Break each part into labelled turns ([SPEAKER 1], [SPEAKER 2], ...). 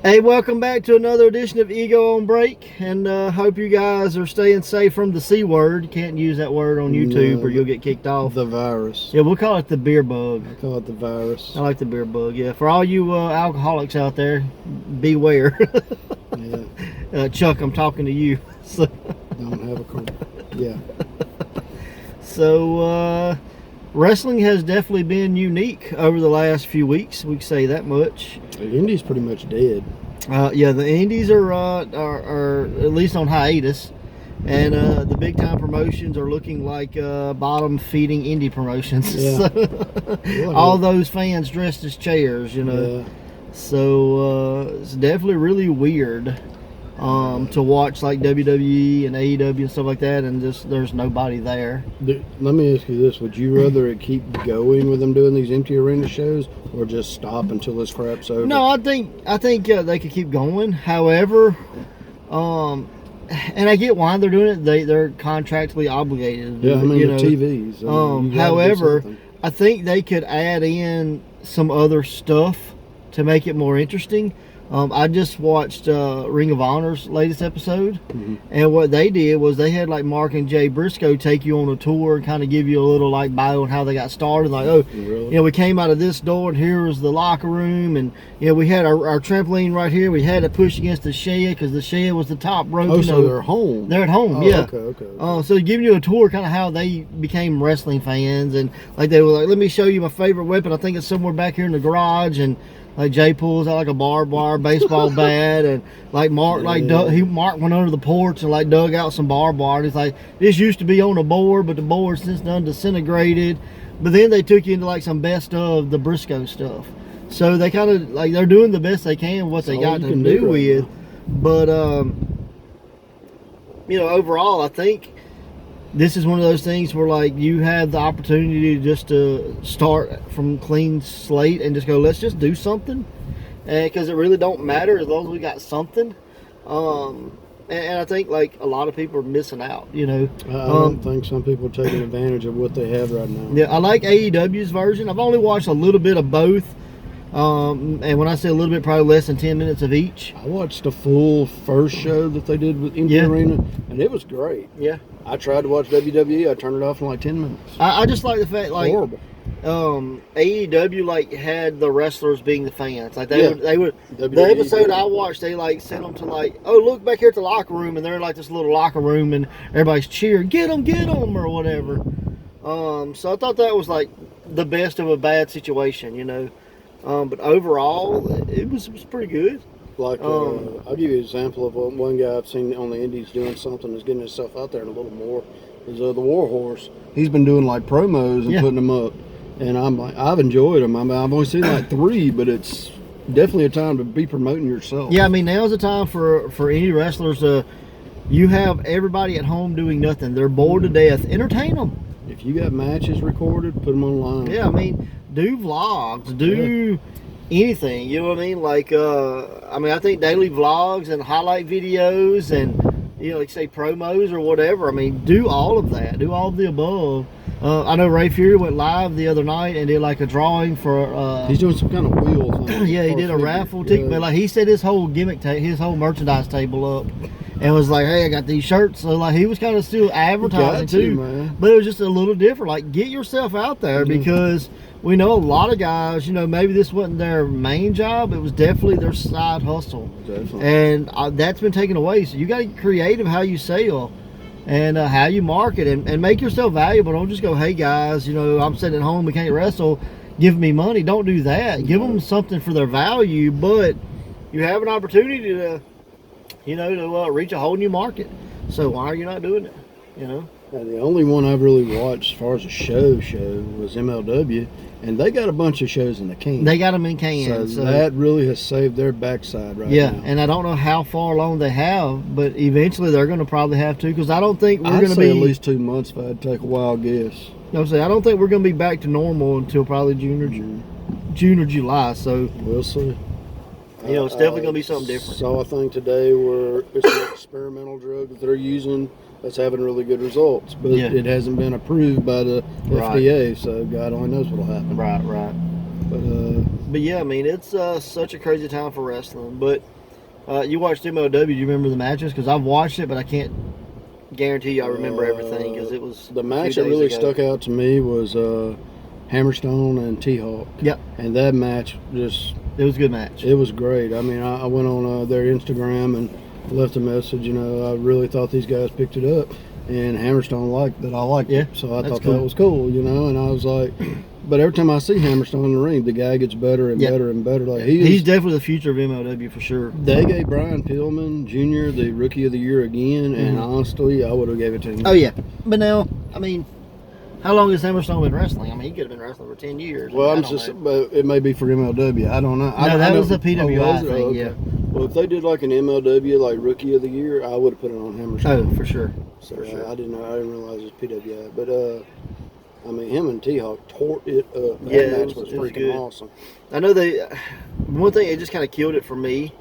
[SPEAKER 1] Hey, welcome back to another edition of Ego on Break, and hope you guys are staying safe from the C word. You can't use that word on YouTube or you'll get kicked off.
[SPEAKER 2] The virus.
[SPEAKER 1] Yeah, we'll call it the beer bug.
[SPEAKER 2] I call it the virus.
[SPEAKER 1] I like the beer bug, yeah. For all you alcoholics out there, beware.
[SPEAKER 2] Yeah.
[SPEAKER 1] Chuck, I'm talking to you. So,
[SPEAKER 2] Don't have a corn. Yeah.
[SPEAKER 1] So, wrestling has definitely been unique over the last few weeks. We can say that much.
[SPEAKER 2] The Indies pretty much dead.
[SPEAKER 1] Yeah, the indies are at least on hiatus, and the big time promotions are looking like bottom feeding indie promotions.
[SPEAKER 2] Yeah.
[SPEAKER 1] So, all those fans dressed as chairs, you know.
[SPEAKER 2] Yeah.
[SPEAKER 1] So it's definitely really weird to watch like WWE and AEW and stuff like that, and just there's nobody there.
[SPEAKER 2] Let me ask you this: would you rather it keep going with them doing these empty arena shows, or just stop until this crap's over?
[SPEAKER 1] No, I think they could keep going. However, and I get why they're doing it. They're contractually obligated.
[SPEAKER 2] Yeah, I mean,
[SPEAKER 1] you
[SPEAKER 2] the
[SPEAKER 1] know.
[SPEAKER 2] TVs.
[SPEAKER 1] However, I think they could add in some other stuff to make it more interesting. I just watched Ring of Honor's latest episode, and what they did was they had like Mark and Jay Briscoe take you on a tour and kind of give you a little like bio on how they got started. Like, oh,
[SPEAKER 2] Really?
[SPEAKER 1] you know, we came out of this door and here was the locker room, and you know, we had our trampoline right here. We had to push against the shed because the shed was the top rope.
[SPEAKER 2] Oh,
[SPEAKER 1] you
[SPEAKER 2] so
[SPEAKER 1] know.
[SPEAKER 2] they're home.
[SPEAKER 1] They're at home,
[SPEAKER 2] Oh,
[SPEAKER 1] yeah.
[SPEAKER 2] Okay.
[SPEAKER 1] So giving you a tour, kind of how they became wrestling fans, and like they were like, let me show you my favorite weapon. I think it's somewhere back here in the garage, and like Jay pulls out like a barbed wire baseball bat, and like Mark Mark went under the porch and like dug out some barbed wire. And he's like, this used to be on a board, but the board's since done disintegrated. But then they took you into like some best of the Briscoe stuff. So they kind of like they're doing the best they can with what they got to do with. But you know, overall, I think this is one of those things where like you have the opportunity just to start from clean slate and just go, let's just do something, because it really don't matter as long as we got something. And I think like a lot of people are missing out, you know.
[SPEAKER 2] I don't think some people are taking advantage of what they have right now.
[SPEAKER 1] Yeah, I like AEW's version. I've only watched a little bit of both. And when I say a little bit, probably less than 10 minutes of each.
[SPEAKER 2] I watched the full first show that they did with Empty Arena, and it was great.
[SPEAKER 1] Yeah.
[SPEAKER 2] I tried to watch WWE. I turned it off in like 10 minutes.
[SPEAKER 1] I just like the fact, like,
[SPEAKER 2] Horrible.
[SPEAKER 1] AEW like had the wrestlers being the fans. Like they would.
[SPEAKER 2] WWE
[SPEAKER 1] The episode I watched, they like sent them to like, oh, look back here at the locker room, and they're in like this little locker room, and everybody's cheering, get them, or whatever. So I thought that was like the best of a bad situation, you know. But overall, it was pretty good.
[SPEAKER 2] Like, I'll give you an example of one guy I've seen on the Indies doing something that's getting himself out there a little more. Is the War Horse. He's been doing like promos and putting them up, and I'm like, I've enjoyed them. I mean, I've only seen like 3, but it's definitely a time to be promoting yourself.
[SPEAKER 1] Yeah, I mean, now's the time for any wrestlers to. You have everybody at home doing nothing. They're bored to death. Entertain them.
[SPEAKER 2] If you got matches recorded, put them online.
[SPEAKER 1] Yeah, I mean, do vlogs, do anything. You know what I mean? Like, I mean, I think daily vlogs and highlight videos and, you know, like say promos or whatever. I mean, do all of that. Do all of the above. I know Ray Fury went live the other night and did like a drawing for.
[SPEAKER 2] He's doing some kind of wheel thing.
[SPEAKER 1] Yeah, he did a raffle ticket. But like he set his whole his whole merchandise table up, and was like, "Hey, I got these shirts." So like he was kind of still advertising too,
[SPEAKER 2] man.
[SPEAKER 1] But it was just a little different. Like, get yourself out there because we know a lot of guys. You know, maybe this wasn't their main job; it was definitely their side hustle, and that's been taken away. So you got to get creative how you sell. And how you market and make yourself valuable. Don't just go, hey guys, you know, I'm sitting at home, we can't wrestle, give me money. Don't do that. Give them something for their value, but you have an opportunity to, you know, to reach a whole new market. So why are you not doing it? You know.
[SPEAKER 2] And the only one I've really watched as far as a show was MLW, and they got a bunch of shows in the can.
[SPEAKER 1] They got them in cans.
[SPEAKER 2] So that really has saved their backside right now.
[SPEAKER 1] Yeah, and I don't know how far along they have, but eventually they're going to probably have to, because I don't think we're going to be
[SPEAKER 2] at least 2 months if I had to take a wild guess.
[SPEAKER 1] No, I don't think we're going to be back to normal until probably June or July. So
[SPEAKER 2] we'll see.
[SPEAKER 1] You know, it's definitely going to be something different.
[SPEAKER 2] Saw a thing today where it's an experimental drug that they're using that's having really good results, but it hasn't been approved by the FDA, so God only knows what'll happen.
[SPEAKER 1] Right.
[SPEAKER 2] But
[SPEAKER 1] But yeah, I mean, it's such a crazy time for wrestling. But you watched MLW. Do you remember the matches? Because I've watched it, but I can't guarantee you I remember everything because it was
[SPEAKER 2] the match that really stuck out to me was Hammerstone and T-Hawk.
[SPEAKER 1] Yep.
[SPEAKER 2] And that match just...
[SPEAKER 1] It was a good match.
[SPEAKER 2] It was great. I mean, I went on their Instagram and left a message. You know, I really thought these guys picked it up. And Hammerstone liked that I liked it. So I thought that was cool, you know. And I was like... But every time I see Hammerstone in the ring, the guy gets better and better and better. Like
[SPEAKER 1] he's definitely the future of MLW for sure.
[SPEAKER 2] They gave Brian Pillman Jr. the Rookie of the Year again, and honestly, I would have gave it to him.
[SPEAKER 1] Oh yeah, but now, I mean, how long has Hammerstone been wrestling? I mean, he could have been wrestling for 10 years.
[SPEAKER 2] Well, but it may be for MLW. I don't know.
[SPEAKER 1] No, that was a PWI thing. Okay. Yeah.
[SPEAKER 2] Well, if they did like an MLW like Rookie of the Year, I would have put it on Hammerstone.
[SPEAKER 1] Oh, for sure.
[SPEAKER 2] So for sure. I didn't realize it was PWI, but I mean, him and T-Hawk tore it up. That match was freaking awesome.
[SPEAKER 1] I know one thing, it just kind of killed it for me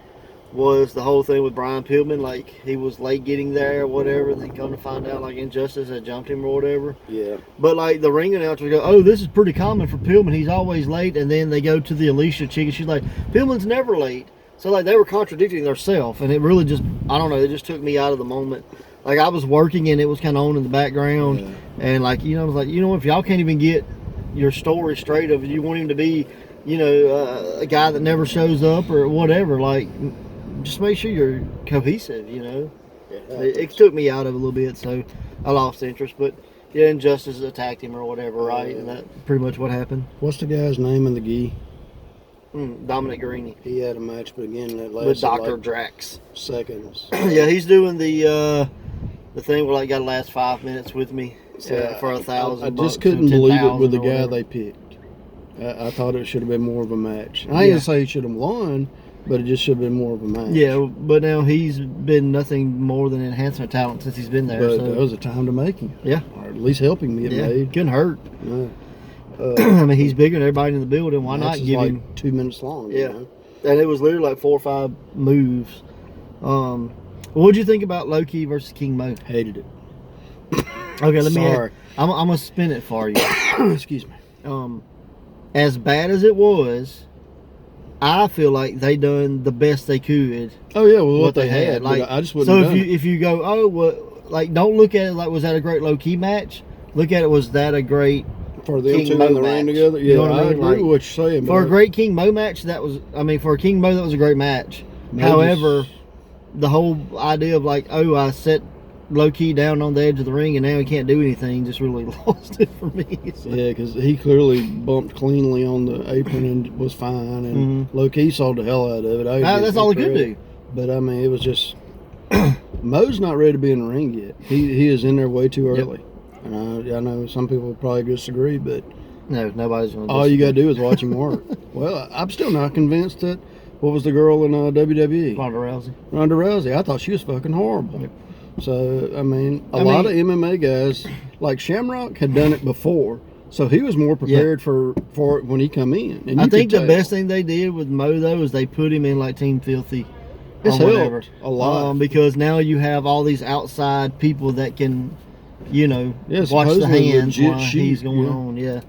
[SPEAKER 1] was the whole thing with Brian Pillman. Like, he was late getting there or whatever. Then come to find out, like, Injustice had jumped him or whatever.
[SPEAKER 2] Yeah.
[SPEAKER 1] But, like, the ring announcers go, oh, this is pretty common for Pillman. He's always late. And then they go to the Alicia chick, and she's like, Pillman's never late. So, like, they were contradicting themselves. And it really just, I don't know, it just took me out of the moment. Like, I was working and it was kind of on in the background. Yeah. And, like, you know, I was like, you know, if y'all can't even get your story straight of you want him to be, you know, a guy that never shows up or whatever, like, just make sure you're cohesive, you know. Yeah, it took me out of it a little bit, so I lost interest. But, yeah, Injustice attacked him or whatever, right? And that's pretty much what happened.
[SPEAKER 2] What's the guy's name in the gi?
[SPEAKER 1] Dominic Guarini.
[SPEAKER 2] He had a match, but again, that lasted
[SPEAKER 1] with Dr.
[SPEAKER 2] like
[SPEAKER 1] Drax.
[SPEAKER 2] Seconds.
[SPEAKER 1] Yeah, he's doing the thing where, like, got to last 5 minutes with me for $1,000.
[SPEAKER 2] I just couldn't believe it with the guy they picked. I thought it should have been more of a match. I ain't gonna say he should have won, but it just should have been more of a match.
[SPEAKER 1] Yeah, but now he's been nothing more than enhancement talent since he's been there.
[SPEAKER 2] But that was a time to make him.
[SPEAKER 1] Yeah.
[SPEAKER 2] Or at least helping me get made.
[SPEAKER 1] Couldn't hurt.
[SPEAKER 2] Yeah.
[SPEAKER 1] I mean, he's bigger than everybody in the building. Why not give him
[SPEAKER 2] 2 minutes long?
[SPEAKER 1] Yeah.
[SPEAKER 2] You know?
[SPEAKER 1] And it was literally like 4 or 5 moves. What'd you think about Low-Ki versus King Mo?
[SPEAKER 2] Hated it.
[SPEAKER 1] Okay, let me. I'm gonna spin it for you.
[SPEAKER 2] Excuse me.
[SPEAKER 1] As bad as it was, I feel like they done the best they could.
[SPEAKER 2] Oh yeah, well what they had.
[SPEAKER 1] Like,
[SPEAKER 2] I just wouldn't.
[SPEAKER 1] So if you go, oh well, like don't look at it like was that a great Low-Ki match? Look at it, was that a great
[SPEAKER 2] for them two in the ring together? Yeah, you know I agree with what you're saying.
[SPEAKER 1] For a great King Mo match, that was. I mean, for a King Mo, that was a great match. However, the whole idea of like, oh, I set Low-Ki down on the edge of the ring and now he can't do anything just really lost it for me. So. Yeah,
[SPEAKER 2] because he clearly bumped cleanly on the apron and was fine, and Low-Ki sold the hell out of it.
[SPEAKER 1] That's all he could do.
[SPEAKER 2] But I mean, it was just Mo's not ready to be in the ring yet. He is in there way too early. Yep. And I know some people probably disagree, but
[SPEAKER 1] no, nobody's going to.
[SPEAKER 2] All you got to do is watch him work. Well, I'm still not convinced that. What was the girl in WWE?
[SPEAKER 1] Ronda Rousey.
[SPEAKER 2] Ronda Rousey. I thought she was fucking horrible. Yep. So, I mean, a lot of MMA guys, like Shamrock had done it before, so he was more prepared for it when he come in. And
[SPEAKER 1] I think the best thing they did with Mo, though, is they put him in, like, Team Filthy.
[SPEAKER 2] It's helped a lot.
[SPEAKER 1] Because now you have all these outside people that can, you know, watch the hands while he's going on. Yeah.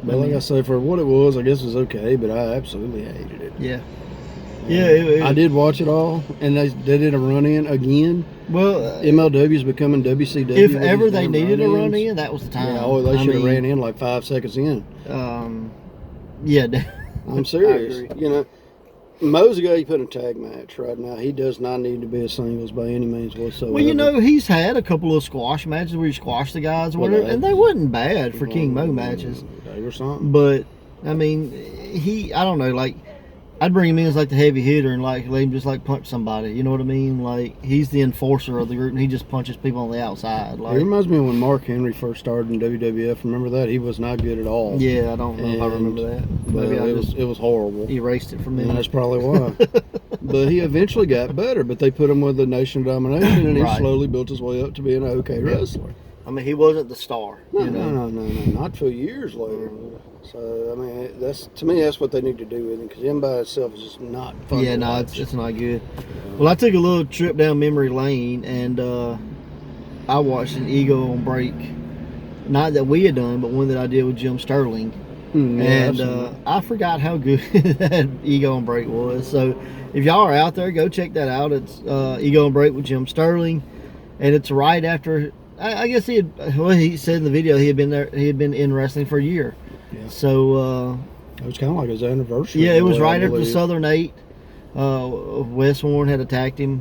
[SPEAKER 2] But like I say, for what it was, I guess it was okay, but I absolutely hated it.
[SPEAKER 1] Yeah. Yeah,
[SPEAKER 2] I did watch it all, and they did a run-in again.
[SPEAKER 1] Well,
[SPEAKER 2] MLW is becoming WCW.
[SPEAKER 1] If ever they needed a run-in, that was the time.
[SPEAKER 2] Yeah, they should have ran in like 5 seconds in.
[SPEAKER 1] Yeah.
[SPEAKER 2] I'm serious. You know, Mo's the guy you put in a tag match right now. He does not need to be a singles by any means whatsoever.
[SPEAKER 1] Well, you know, he's had a couple of squash matches where he squashed the guys or whatever, and they wasn't bad for King Mo matches.
[SPEAKER 2] They were something.
[SPEAKER 1] But, I mean, I don't know, like, I'd bring him in as like the heavy hitter and like let him just like punch somebody. You know what I mean? Like he's the enforcer of the group and he just punches people on the outside. Like,
[SPEAKER 2] it reminds me of when Mark Henry first started in WWF. Remember that? He was not good at all.
[SPEAKER 1] Yeah, I don't know if I remember that.
[SPEAKER 2] Maybe it was horrible.
[SPEAKER 1] Erased it from me.
[SPEAKER 2] And that's probably why. But he eventually got better. But they put him with the Nation of Domination, and he slowly built his way up to being an okay wrestler.
[SPEAKER 1] I mean, he wasn't the star.
[SPEAKER 2] No, not for years later. So, I mean, to me, that's what they need to do with him, because him by itself is just not fun.
[SPEAKER 1] Yeah, no, it's not good. Well, I took a little trip down memory lane, and I watched an Ego on Break. Not that we had done, but one that I did with Jim Sterling. And I forgot how good that Ego and Break was. So if y'all are out there, go check that out. It's Ego and Break with Jim Sterling, and it's right after. I guess he said in the video he had been there. He had been in wrestling for a year.
[SPEAKER 2] Yeah.
[SPEAKER 1] So
[SPEAKER 2] it was kind of like his anniversary.
[SPEAKER 1] Yeah, it was right after Southern 8. Wes Warren had attacked him,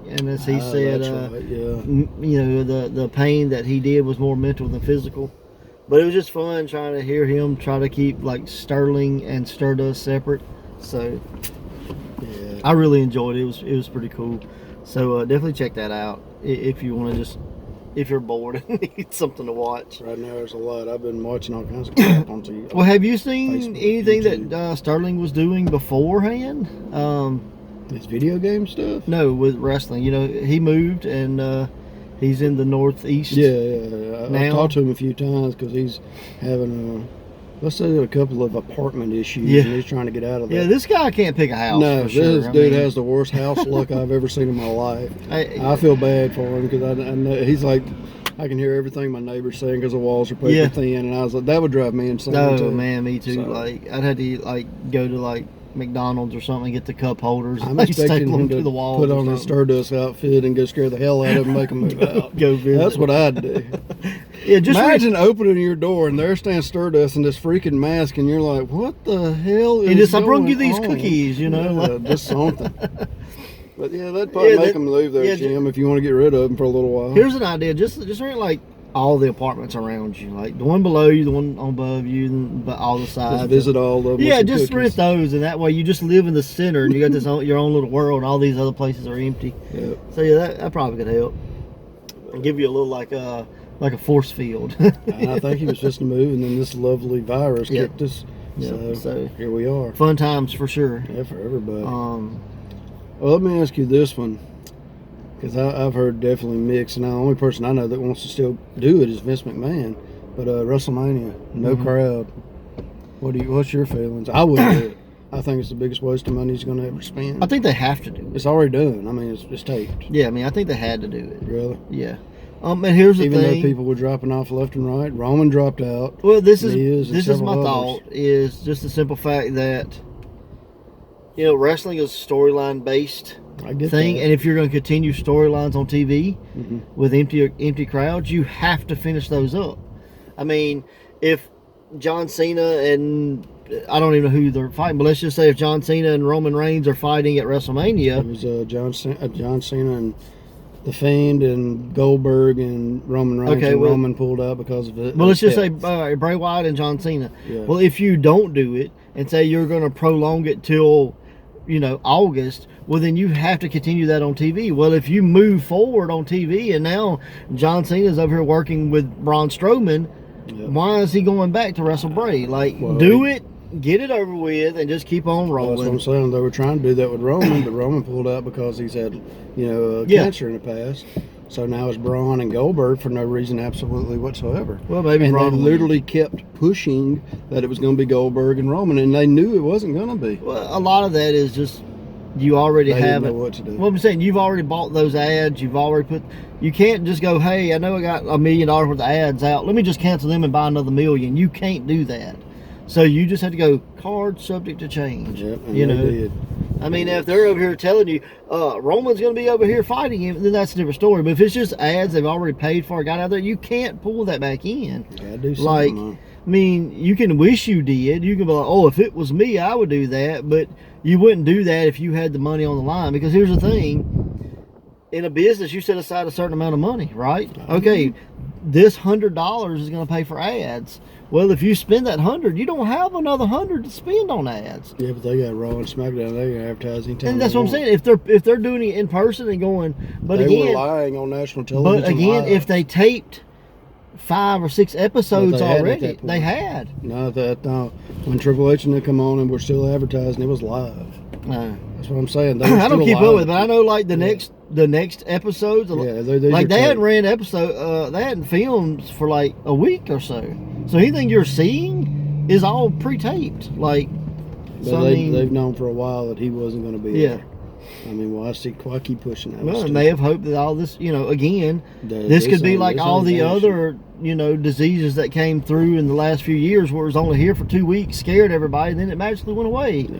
[SPEAKER 1] and as he said,
[SPEAKER 2] right, yeah.
[SPEAKER 1] You know, the pain that he did was more mental than physical. But it was just fun trying to hear him try to keep like Sterling and Stardust separate. So
[SPEAKER 2] yeah,
[SPEAKER 1] I really enjoyed it. It was pretty cool. So definitely check that out if you want to just, if you're bored and need something to watch.
[SPEAKER 2] Right now there's a lot. I've been watching all kinds of crap on TV.
[SPEAKER 1] Well, have you seen
[SPEAKER 2] Facebook,
[SPEAKER 1] anything
[SPEAKER 2] YouTube.
[SPEAKER 1] that Sterling was doing beforehand?
[SPEAKER 2] His video game stuff?
[SPEAKER 1] No, with wrestling. You know, he moved and he's in the Northeast.
[SPEAKER 2] Yeah. I've talked to him a few times because he's having let's say a couple of apartment issues, and he's trying to get out of that.
[SPEAKER 1] Yeah, this guy can't pick a house.
[SPEAKER 2] No,
[SPEAKER 1] for sure.
[SPEAKER 2] this dude has the worst house luck I've ever seen in my life. I feel bad for him because I know he's like, I can hear everything my neighbor's saying because the walls are paper thin, and I was like, that would drive me insane.
[SPEAKER 1] No, man, me too. So, like, I'd have to like go to like McDonald's or something and get the cup holders.
[SPEAKER 2] I'm expecting him to
[SPEAKER 1] the wall,
[SPEAKER 2] put on his Stardust outfit and go scare the hell out of him and make him move out.
[SPEAKER 1] Go visit.
[SPEAKER 2] That's what I'd do.
[SPEAKER 1] Yeah, just
[SPEAKER 2] imagine opening your door and there stands Stardust in this freaking mask, and you're like, "What the hell is?"
[SPEAKER 1] And just, I brought you
[SPEAKER 2] on?
[SPEAKER 1] these cookies, you know,
[SPEAKER 2] just something. But yeah, that'd probably make him leave there, Jim, if you want to get rid of him for a little while.
[SPEAKER 1] Here's an idea: just rent like all the apartments around you, like the one below you, the one above you, but all the sides.
[SPEAKER 2] Just visit all of them.
[SPEAKER 1] Yeah, just rent those, and that way you just live in the center, and you got this your own little world, and all these other places are empty.
[SPEAKER 2] Yep.
[SPEAKER 1] So yeah, that probably could help. And give you a little like a force field.
[SPEAKER 2] And I think he was just moving, and then this lovely virus kicked us. So here we are.
[SPEAKER 1] Fun times for sure.
[SPEAKER 2] Yeah, for everybody. Well, let me ask you this one, because I've heard definitely mixed, and the only person I know that wants to still do it is Vince McMahon. But WrestleMania, no crowd. What's your feelings? I wouldn't do it. I think it's the biggest waste of money he's going to ever spend.
[SPEAKER 1] I think they have to do it.
[SPEAKER 2] It's already done. I mean, it's taped.
[SPEAKER 1] Yeah, I mean, I think they had to do it.
[SPEAKER 2] Really?
[SPEAKER 1] Yeah. And here's the thing.
[SPEAKER 2] Even though people were dropping off left and right, Roman dropped out.
[SPEAKER 1] Well, this is my thought. Is just the simple fact that, you know, wrestling is a storyline based thing, and if you're going to continue storylines on TV with empty crowds, you have to finish those up. I mean, if John Cena and I don't even know who they're fighting, but let's just say if John Cena and Roman Reigns are fighting at WrestleMania,
[SPEAKER 2] it was John Cena and The Fiend and Goldberg and Roman Reigns. Okay, Roman pulled out because of it.
[SPEAKER 1] Well, let's just say Bray Wyatt and John Cena. Yeah. Well, if you don't do it and say you're going to prolong it till, you know, August, well, then you have to continue that on TV. Well, if you move forward on TV and now John Cena's over here working with Braun Strowman, why is he going back to wrestle Bray? Like, do it, get it over with, and just keep on rolling.
[SPEAKER 2] That's what I'm saying. They were trying to do that with Roman, but Roman pulled out because he's had, you know, cancer in the past. So now it's Braun and Goldberg for no reason absolutely whatsoever.
[SPEAKER 1] Well, maybe
[SPEAKER 2] and
[SPEAKER 1] Braun
[SPEAKER 2] they literally kept pushing that it was going to be Goldberg and Roman, and they knew it wasn't going to be.
[SPEAKER 1] Well, a lot of that is just you already have it.
[SPEAKER 2] What to do.
[SPEAKER 1] Well, I'm saying you've already bought those ads. You've already put. You can't just go, hey, I know I got $1 million worth of ads out. Let me just cancel them and buy another $1 million. You can't do that. So you just have to go card subject to change.
[SPEAKER 2] Yep, and
[SPEAKER 1] you know,
[SPEAKER 2] they did.
[SPEAKER 1] I mean, if they're over here telling you Roman's going to be over here fighting him, then that's a different story. But if it's just ads they've already paid for, got out there, you can't pull that back in.
[SPEAKER 2] Gotta do something.
[SPEAKER 1] Like, I mean, you can wish you did. You can be like, oh, if it was me, I would do that. But you wouldn't do that if you had the money on the line. Because here's the thing. In a business, you set aside a certain amount of money, right? Okay, this $100 is going to pay for ads. Well, if you spend that 100, you don't have another 100 to spend on ads.
[SPEAKER 2] Yeah, but they got Raw and SmackDown. They got advertising.
[SPEAKER 1] And that's what I'm saying. If they're doing it in person and going, but
[SPEAKER 2] they
[SPEAKER 1] again,
[SPEAKER 2] were lying on national television.
[SPEAKER 1] But again,
[SPEAKER 2] live.
[SPEAKER 1] If they taped 5 or 6 episodes already, they had.
[SPEAKER 2] No, when Triple H and they come on and we're still advertising, it was live. That's what I'm saying.
[SPEAKER 1] I don't keep up with it, but I know like the next episodes. Yeah, like they hadn't ran they hadn't filmed for like a week or so. So anything you're seeing is all pre-taped. Like,
[SPEAKER 2] so they've known for a while that he wasn't going to be there. I mean, why keep pushing that?
[SPEAKER 1] Well, and they have hoped that all this, again, this could be like all the other, diseases that came through in the last few years, where it was only here for 2 weeks, scared everybody, and then it magically went away.
[SPEAKER 2] Yeah.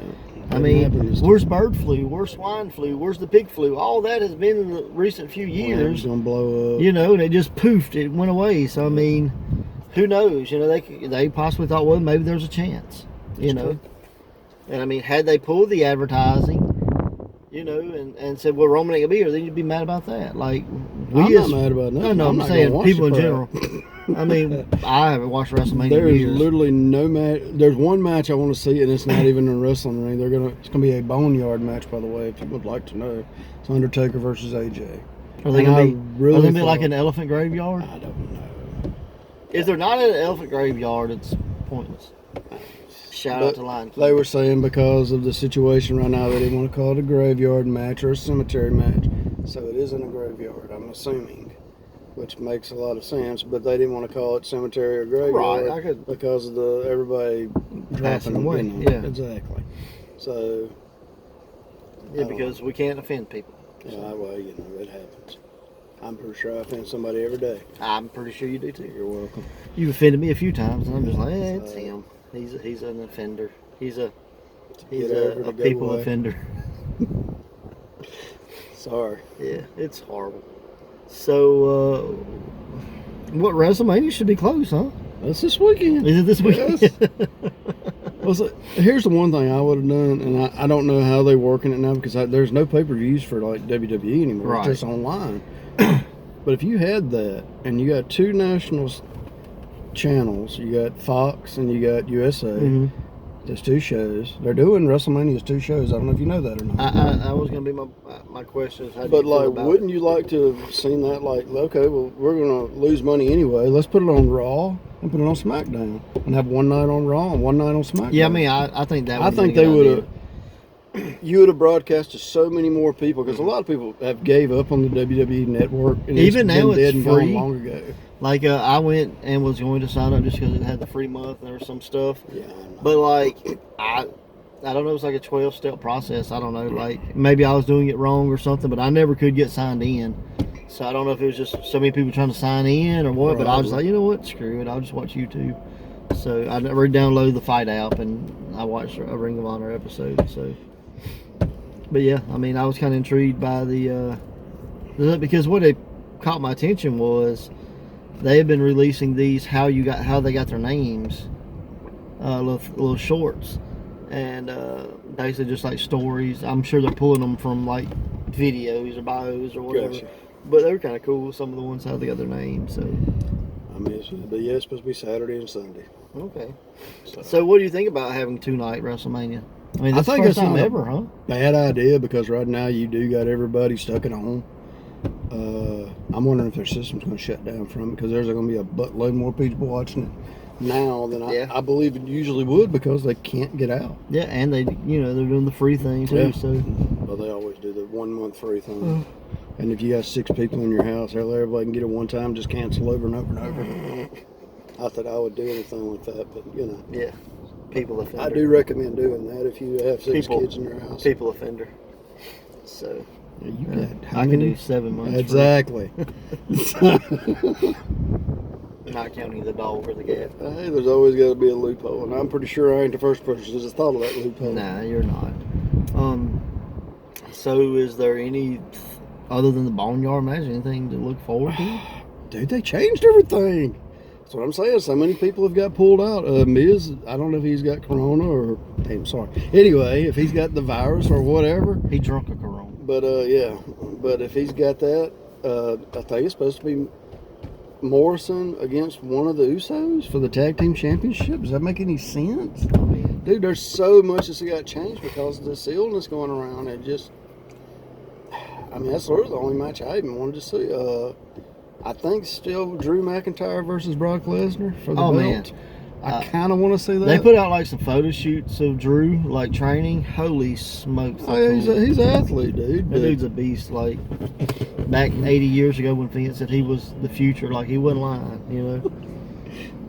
[SPEAKER 1] I mean, where's bird flu? Where's swine flu? Where's the pig flu? All that has been in the recent few years.
[SPEAKER 2] It's gonna blow up.
[SPEAKER 1] And it just poofed. It went away. So I mean, who knows? They possibly thought, well, maybe there's a chance. True. And I mean, had they pulled the advertising, and said, well, Roman ain't gonna be here, then you'd be mad about that. Like,
[SPEAKER 2] I'm not mad about nothing.
[SPEAKER 1] No, I'm saying people in general. I mean, I haven't watched WrestleMania.
[SPEAKER 2] There is
[SPEAKER 1] years.
[SPEAKER 2] literally no match. There's one match I want to see, and it's not even a wrestling ring. It's gonna be a boneyard match, by the way. If you would like to know, it's Undertaker versus AJ.
[SPEAKER 1] Are they gonna be like an elephant graveyard?
[SPEAKER 2] I don't know.
[SPEAKER 1] If they're not in an elephant graveyard, it's pointless. Shout out to Lion King.
[SPEAKER 2] They were saying because of the situation right now, they didn't want to call it a graveyard match or a cemetery match, so it isn't a graveyard. I'm assuming. Which makes a lot of sense, but they didn't want to call it cemetery or graveyard because of everybody
[SPEAKER 1] passing away.
[SPEAKER 2] Yeah, exactly. So,
[SPEAKER 1] because we can't offend people.
[SPEAKER 2] So. Yeah, well, it happens. I'm pretty sure I offend somebody every day.
[SPEAKER 1] I'm pretty sure you do too.
[SPEAKER 2] You're welcome.
[SPEAKER 1] You've offended me a few times, and I'm just like, it's him. He's an offender. He's a people offender.
[SPEAKER 2] Sorry.
[SPEAKER 1] Yeah, it's horrible. So, what WrestleMania should be close, huh?
[SPEAKER 2] That's this weekend.
[SPEAKER 1] Is it this weekend?
[SPEAKER 2] Yes. Well, so here's the one thing I would have done, and I don't know how they're working it now because there's no pay-per-views for like WWE anymore.
[SPEAKER 1] Right.
[SPEAKER 2] It's just online. But if you had that, and you got 2 national channels, you got Fox and you got USA. Mm-hmm. There's 2 shows. They're doing WrestleMania's 2 shows. I don't know if you know that or not.
[SPEAKER 1] I was going to be my question. Is how
[SPEAKER 2] but wouldn't you like to have seen that? Like, okay, well, we're going to lose money anyway. Let's put it on Raw and put it on SmackDown, and have one night on Raw and one night on SmackDown.
[SPEAKER 1] Yeah, I mean, I think that.
[SPEAKER 2] I think they would have. You would have broadcast to so many more people because a lot of people have gave up on the WWE network. And
[SPEAKER 1] even now, it's free.
[SPEAKER 2] Long ago.
[SPEAKER 1] Like I went and was going to sign up just because it had the free month and there was some stuff.
[SPEAKER 2] Yeah.
[SPEAKER 1] But like I don't know. It's like a 12-step process. I don't know. Like maybe I was doing it wrong or something, but I never could get signed in. So I don't know if it was just so many people trying to sign in or what. Probably. But I was like, you know what? Screw it. I'll just watch YouTube. So I never downloaded the Fight app and I watched a Ring of Honor episode. So. But yeah, I mean, I was kind of intrigued by because what it caught my attention was they have been releasing these how they got their names, little shorts, and basically just like stories. I'm sure they're pulling them from like videos or bios or whatever. Gotcha. But they were kind of cool. Some of the ones how they got their names. So.
[SPEAKER 2] I mean, it's supposed to be Saturday and Sunday.
[SPEAKER 1] Okay. So what do you think about having 2-night WrestleMania? I mean, that's the first time ever, huh?
[SPEAKER 2] Bad idea because right now you do got everybody stuck at home. I'm wondering if their system's going to shut down from it because there's going to be a buttload more people watching it now than I believe it usually would because they can't get out. Yeah, and they're doing the free thing too. Yeah. So, well, they always do the 1 month free thing. And if you got 6 people in your house, everybody can get it one time, just cancel over and over and over. Not that I would do anything like that, but yeah. People offender. I do recommend doing that if you have 6 kids in your house. People offender. So I can do 7 months. Exactly. Not counting the dog or the cat. Hey, there's always got to be a loophole, and I'm pretty sure I ain't the first person that's thought of that loophole. Nah, you're not. So is there any other than the Boneyard match, anything to look forward to? Dude, they changed everything. That's what I'm saying. So many people have got pulled out. Miz, I don't know if he's got corona or... Hey, I'm sorry. Anyway, if he's got the virus or whatever... He drunk a corona. But, yeah. But if he's got that, I think it's supposed to be Morrison against one of the Usos for the Tag Team Championship. Does that make any sense? Dude, there's so much that's got changed because of this illness going around. It just... I mean, that's sort of the only match I even wanted to see. I think still Drew McIntyre versus Brock Lesnar for the belt. Man. I kind of want to see that. They put out like some photo shoots of Drew, like training. Holy smokes. Oh, yeah, he's an athlete, dude. That dude's a beast. Like, back 80 years ago when Vince said he was the future, like he wasn't lying,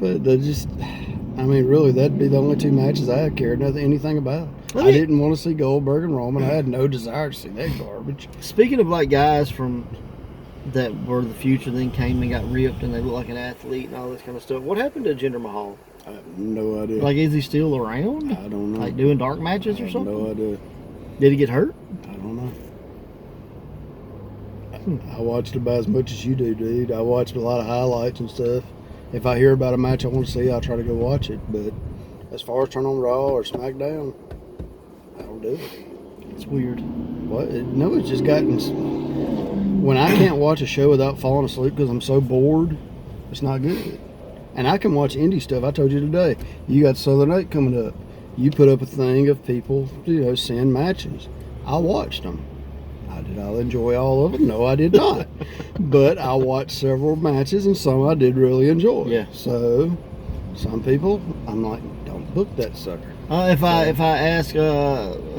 [SPEAKER 2] But they just, I mean, really, that'd be the only 2 matches I cared anything about. I didn't want to see Goldberg and Roman. I had no desire to see that garbage.
[SPEAKER 1] Speaking of like guys from that were the future, then came and got ripped, and they look like an athlete and all this kind of stuff. What happened to Jinder Mahal?
[SPEAKER 2] I have no idea.
[SPEAKER 1] Like, is he still around?
[SPEAKER 2] I don't know.
[SPEAKER 1] Like doing dark matches or something?
[SPEAKER 2] No idea.
[SPEAKER 1] Did he get hurt?
[SPEAKER 2] I don't know. I watched about as much as you do, dude. I watched a lot of highlights and stuff. If I hear about a match I want to see, I'll try to go watch it. But as far as turn on Raw or SmackDown, I don't do it.
[SPEAKER 1] It's weird.
[SPEAKER 2] What? No, it's just gotten... When I can't watch a show without falling asleep because I'm so bored, it's not good. And I can watch indie stuff. I told you today, you got Southern 8 coming up. You put up a thing of people, send matches. I watched them. Did I enjoy all of them? No, I did not. But I watched several matches, and some I did really enjoy.
[SPEAKER 1] Yeah.
[SPEAKER 2] So, some people, I'm like, don't book that sucker.
[SPEAKER 1] If I ask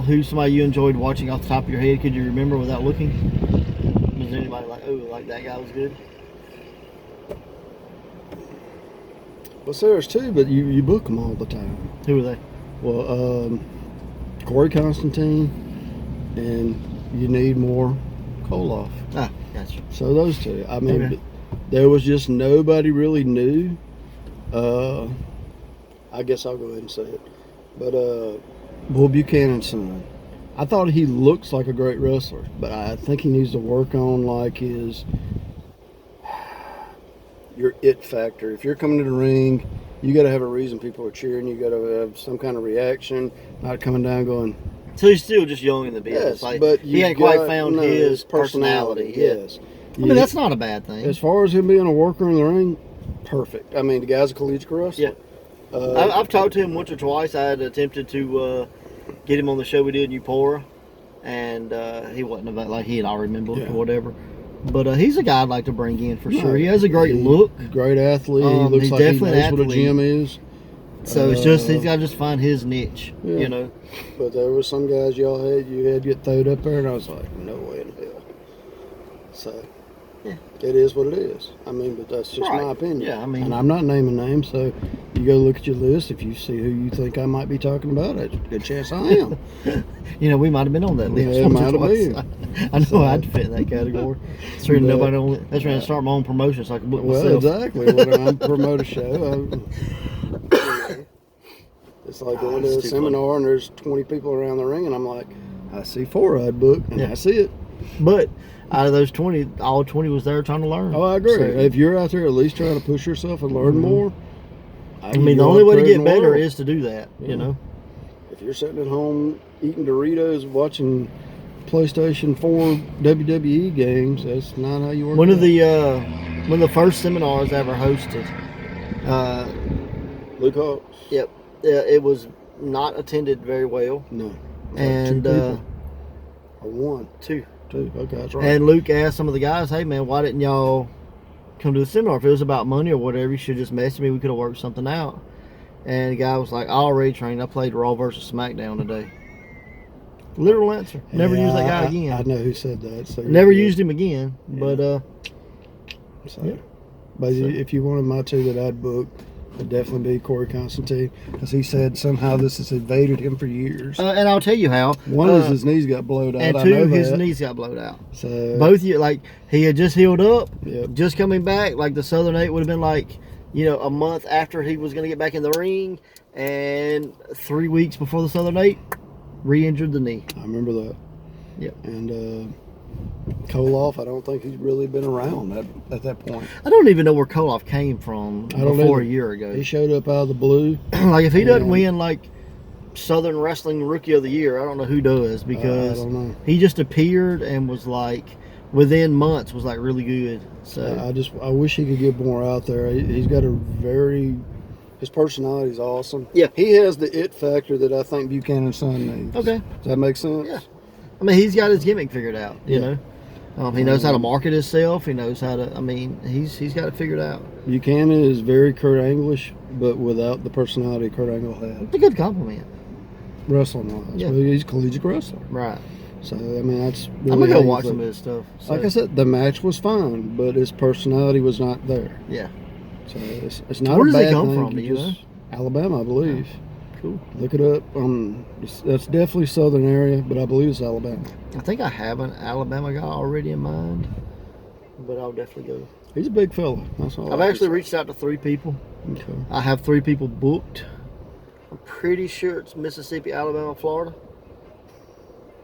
[SPEAKER 1] who's somebody you enjoyed watching off the top of your head, could you remember without looking? Was there anybody like, oh, like that guy was good?
[SPEAKER 2] Well, there's two, but you book them all the time.
[SPEAKER 1] Who were they?
[SPEAKER 2] Well, Corey Constantine, and you need more Koloff.
[SPEAKER 1] Ah, gotcha.
[SPEAKER 2] So those two. I mean,
[SPEAKER 1] okay.
[SPEAKER 2] There was just nobody really new. I guess I'll go ahead and say it. But Bull Buchanan's son. I thought he looks like a great wrestler, but I think he needs to work on like your it factor. If you're coming to the ring, you got to have a reason people are cheering. You got to have some kind of reaction, not coming down going.
[SPEAKER 1] So he's still just young in the business.
[SPEAKER 2] Yes,
[SPEAKER 1] like,
[SPEAKER 2] but
[SPEAKER 1] he hadn't quite found his personality.
[SPEAKER 2] Yes.
[SPEAKER 1] I mean, that's not a bad thing.
[SPEAKER 2] As far as him being a worker in the ring, perfect. I mean, the guy's a collegiate wrestler.
[SPEAKER 1] Yeah. I've talked to him once or twice. I had attempted to get him on the show we did in Eupora, and he wasn't about, like, he had already been booked or whatever. But he's a guy I'd like to bring in for sure. He has a great look.
[SPEAKER 2] Great athlete. He looks like he knows what a gym is.
[SPEAKER 1] So it's just, he's got to just find his niche, you know.
[SPEAKER 2] But there were some guys you had get thrown up there, and I was like, no way in hell. So, it is what it is. I mean, but that's just my opinion.
[SPEAKER 1] Yeah, I mean.
[SPEAKER 2] And I'm not naming names, so you go look at your list. If you see who you think I might be talking about, there's a good chance I am.
[SPEAKER 1] You know, we might have been on that list.
[SPEAKER 2] Yeah, might have been.
[SPEAKER 1] I know I'd fit in that category. That's reason that's trying to start my own promotion so I can book myself.
[SPEAKER 2] Well, exactly. When I promote a show, it's like going to a seminar and there's 20 people around the ring, and I'm like, I see 4 I'd book, and I see it.
[SPEAKER 1] But out of those 20, all 20 was there trying to learn.
[SPEAKER 2] Oh, I agree. So, if you're out there at least trying to push yourself and learn more,
[SPEAKER 1] I mean, the only way to get better is to do that, you know.
[SPEAKER 2] If you're sitting at home eating Doritos, watching PlayStation 4 WWE games, that's not how you work.
[SPEAKER 1] One of the first seminars I ever hosted,
[SPEAKER 2] Luke Hawks.
[SPEAKER 1] Yep. It was not attended very well.
[SPEAKER 2] No.
[SPEAKER 1] And
[SPEAKER 2] 2 people. Or 1?
[SPEAKER 1] 2.
[SPEAKER 2] 2. Okay, that's right.
[SPEAKER 1] And Luke asked some of the guys, "Hey man, why didn't y'all come to the seminar? If it was about money or whatever, you should just message me. We could have worked something out." And the guy was like, "I already trained. I played Raw versus SmackDown today." Literal answer. Never use that guy again.
[SPEAKER 2] I know who said that. So
[SPEAKER 1] never used him again. But
[SPEAKER 2] if you wanted my 2 that I'd book, it'd definitely be Corey Constantine, because he said somehow this has evaded him for years.
[SPEAKER 1] And I'll tell you how.
[SPEAKER 2] One is his knees got blowed out.
[SPEAKER 1] And 2, his knees got blowed out.
[SPEAKER 2] So
[SPEAKER 1] both you, like, he had just healed up,
[SPEAKER 2] yep.
[SPEAKER 1] just coming back. Like the Southern 8 would have been like, a month after he was going to get back in the ring, and 3 weeks before the Southern 8, re-injured the knee.
[SPEAKER 2] I remember that.
[SPEAKER 1] Yep.
[SPEAKER 2] And Koloff, I don't think he's really been around at that point.
[SPEAKER 1] I don't even know where Koloff came from before a year ago.
[SPEAKER 2] He showed up out of the blue.
[SPEAKER 1] Like, if he doesn't win, like, Southern Wrestling Rookie of the Year, I don't know who does, because
[SPEAKER 2] I don't know.
[SPEAKER 1] He just appeared and was, like, within months, was, like, really good. So
[SPEAKER 2] I wish he could get more out there. He's got his personality is awesome.
[SPEAKER 1] Yeah.
[SPEAKER 2] He has the it factor that I think Buchanan's son needs.
[SPEAKER 1] Okay.
[SPEAKER 2] Does that make sense?
[SPEAKER 1] Yeah. I mean, he's got his gimmick figured out, you know. He knows how to market himself. He knows how to, he's got it figured out.
[SPEAKER 2] Buchanan is very Kurt Angle-ish, but without the personality Kurt Angle had.
[SPEAKER 1] It's a good compliment.
[SPEAKER 2] Wrestling-wise.
[SPEAKER 1] Yeah.
[SPEAKER 2] Well, he's a collegiate wrestler.
[SPEAKER 1] Right.
[SPEAKER 2] So, that's really
[SPEAKER 1] I'm going to go watch some of his stuff. So.
[SPEAKER 2] Like I said, the match was fine, but his personality was not there.
[SPEAKER 1] Yeah.
[SPEAKER 2] So, it's not
[SPEAKER 1] Where
[SPEAKER 2] a bad
[SPEAKER 1] does he come
[SPEAKER 2] thing.
[SPEAKER 1] from, do you know?
[SPEAKER 2] Alabama, I believe.
[SPEAKER 1] Cool.
[SPEAKER 2] Look it up. That's definitely southern area, but I believe it's Alabama.
[SPEAKER 1] I think I have an Alabama guy already in mind, but I'll definitely go.
[SPEAKER 2] He's a big fella. That's all.
[SPEAKER 1] I've actually reached out to 3 people.
[SPEAKER 2] Okay.
[SPEAKER 1] I have 3 people booked. I'm pretty sure it's Mississippi, Alabama, Florida.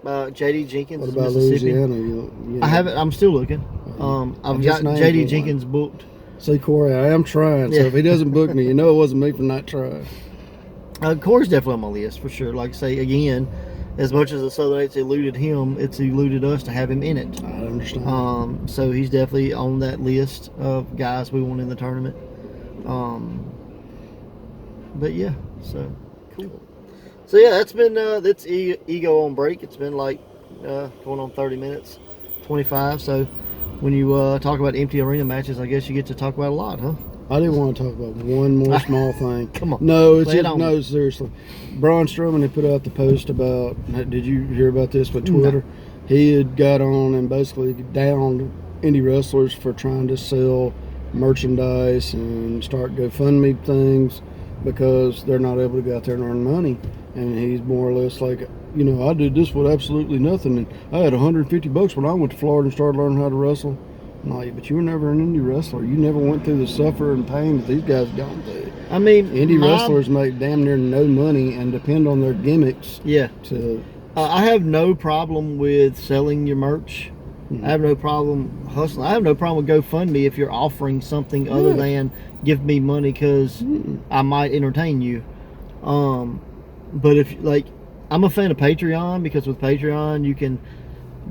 [SPEAKER 1] JD Jenkins.
[SPEAKER 2] What about
[SPEAKER 1] Mississippi.
[SPEAKER 2] Louisiana? You
[SPEAKER 1] I haven't. I'm still looking. I've got JD Jenkins booked.
[SPEAKER 2] See, Corey, I am trying. So if he doesn't book me, you know it wasn't me for not trying.
[SPEAKER 1] Corey's definitely on my list for sure. Like I say again, as much as the Southern Eights eluded him, it's eluded us to have him in it.
[SPEAKER 2] I understand.
[SPEAKER 1] So he's definitely on that list of guys we want in the tournament. But yeah, so cool. So yeah, that's been that's ego on break. It's been like going on 30 minutes, 25. So when you talk about empty arena matches, I guess you get to talk about a lot, huh?
[SPEAKER 2] I didn't want to talk about one more small thing.
[SPEAKER 1] Come on.
[SPEAKER 2] No, it's just, no, seriously. Braun Strowman had put out the post about, did you hear about this with Twitter? No. He had got on and basically downed indie wrestlers for trying to sell merchandise and start GoFundMe things because they're not able to go out there and earn money. And he's more or less like, you know, I did this with absolutely nothing. And I had $150 when I went to Florida and started learning how to wrestle. I'm like, but you were never an indie wrestler. You never went through the suffer and pain that these guys gone through.
[SPEAKER 1] I mean,
[SPEAKER 2] indie wrestlers make damn near no money and depend on their gimmicks.
[SPEAKER 1] Yeah.
[SPEAKER 2] To
[SPEAKER 1] I have no problem with selling your merch. Mm-hmm. I have no problem hustling. I have no problem with GoFundMe if you're offering something other than give me money because I might entertain you. But if like, I'm a fan of Patreon because with Patreon you can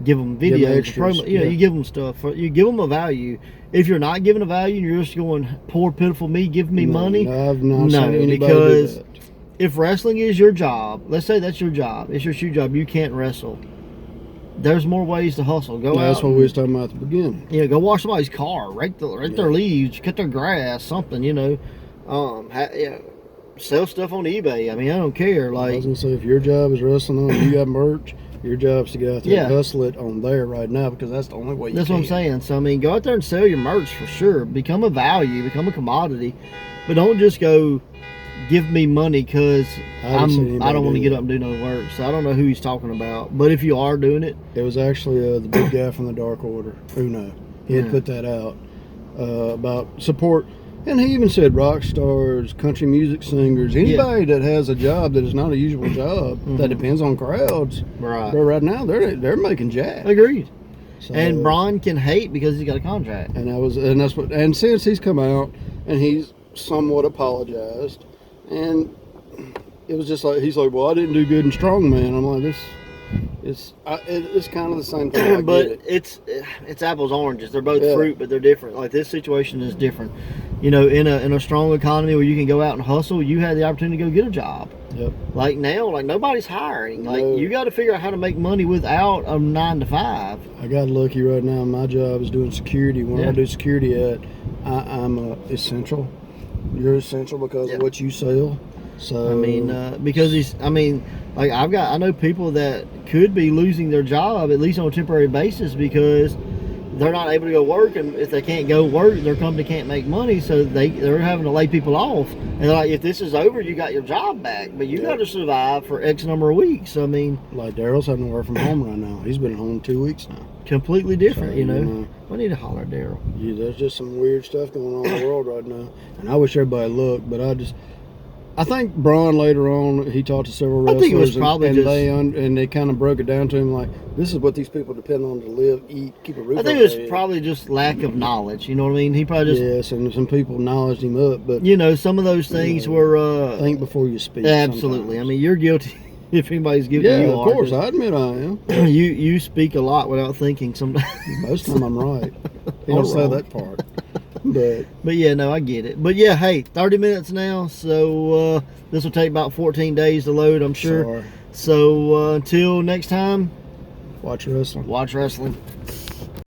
[SPEAKER 1] give them videos, promo, you give them stuff. You give them a value. If you're not giving a value and you're just going, poor pitiful me, give me money.
[SPEAKER 2] No, I've not seen anybody
[SPEAKER 1] because
[SPEAKER 2] do that.
[SPEAKER 1] If wrestling is your job, let's say that's your job, it's your shoe job, you can't wrestle. There's more ways to hustle. Go out.
[SPEAKER 2] That's what we was talking about at the beginning.
[SPEAKER 1] Yeah, go wash somebody's car, rake their leaves, cut their grass, something. Sell stuff on eBay. I mean, I don't care. Like
[SPEAKER 2] I was gonna say, if your job is wrestling on, you got merch. Your job's to go out there and hustle it on there right now because that's the only way you can.
[SPEAKER 1] That's what I'm saying. So, I mean, go out there and sell your merch for sure. Become a value, become a commodity. But don't just go give me money because I don't want to get up and do no work. So, I don't know who he's talking about. But if you are doing it.
[SPEAKER 2] It was actually the big guy from the Dark Order, Uno. He had put that out about support. And he even said rock stars, country music singers, anybody that has a job that is not a usual job that depends on crowds.
[SPEAKER 1] Right.
[SPEAKER 2] But right now they're making jack.
[SPEAKER 1] Agreed.
[SPEAKER 2] So,
[SPEAKER 1] and Braun can hate because he's got a contract.
[SPEAKER 2] And since he's come out and he's somewhat apologized, and it was just like he's like, well, I didn't do good in strongman. I'm like, it's kind of the same thing.
[SPEAKER 1] But it's apples oranges. They're both fruit, but they're different. Like this situation is different. You know, in a strong economy where you can go out and hustle, you had the opportunity to go get a job.
[SPEAKER 2] Yep.
[SPEAKER 1] Like now, like nobody's hiring. Like you got to figure out how to make money without a 9 to 5.
[SPEAKER 2] I got lucky right now. My job is doing security. When I do security I'm essential. You're essential because of what you sell. So
[SPEAKER 1] I mean, because I know people that could be losing their job at least on a temporary basis because they're not able to go work, and if they can't go work, their company can't make money, so they're having to lay people off. And they're like, if this is over, you got your job back, but you got to survive for X number of weeks. So, I mean,
[SPEAKER 2] like Daryl's having to work from home right now. He's been home 2 weeks now.
[SPEAKER 1] Completely different, you know. I need to holler at Daryl.
[SPEAKER 2] Yeah, there's just some weird stuff going on in the world right now, and I wish everybody looked, but I think Braun later on, he talked to several wrestlers.
[SPEAKER 1] I think it was probably
[SPEAKER 2] and they kind of broke it down to him like, this is what these people depend on to live, eat, keep a roof over their head.
[SPEAKER 1] I think it was probably just lack of knowledge. You know what I mean? He probably just
[SPEAKER 2] yes, and some people knowledged him up, but
[SPEAKER 1] you know, some of those things were
[SPEAKER 2] think before you speak.
[SPEAKER 1] Absolutely.
[SPEAKER 2] Sometimes.
[SPEAKER 1] I mean, you're guilty. If anybody's guilty,
[SPEAKER 2] you
[SPEAKER 1] are.
[SPEAKER 2] Yeah, of course. I admit I am.
[SPEAKER 1] You speak a lot without thinking. Sometimes.
[SPEAKER 2] Most of the time, I'm right. You don't say that part.
[SPEAKER 1] But yeah, no, I get it. But yeah, hey, 30 minutes now, so this will take about 14 days to load, I'm sure.
[SPEAKER 2] Sorry.
[SPEAKER 1] So until next time,
[SPEAKER 2] watch wrestling.
[SPEAKER 1] Watch wrestling.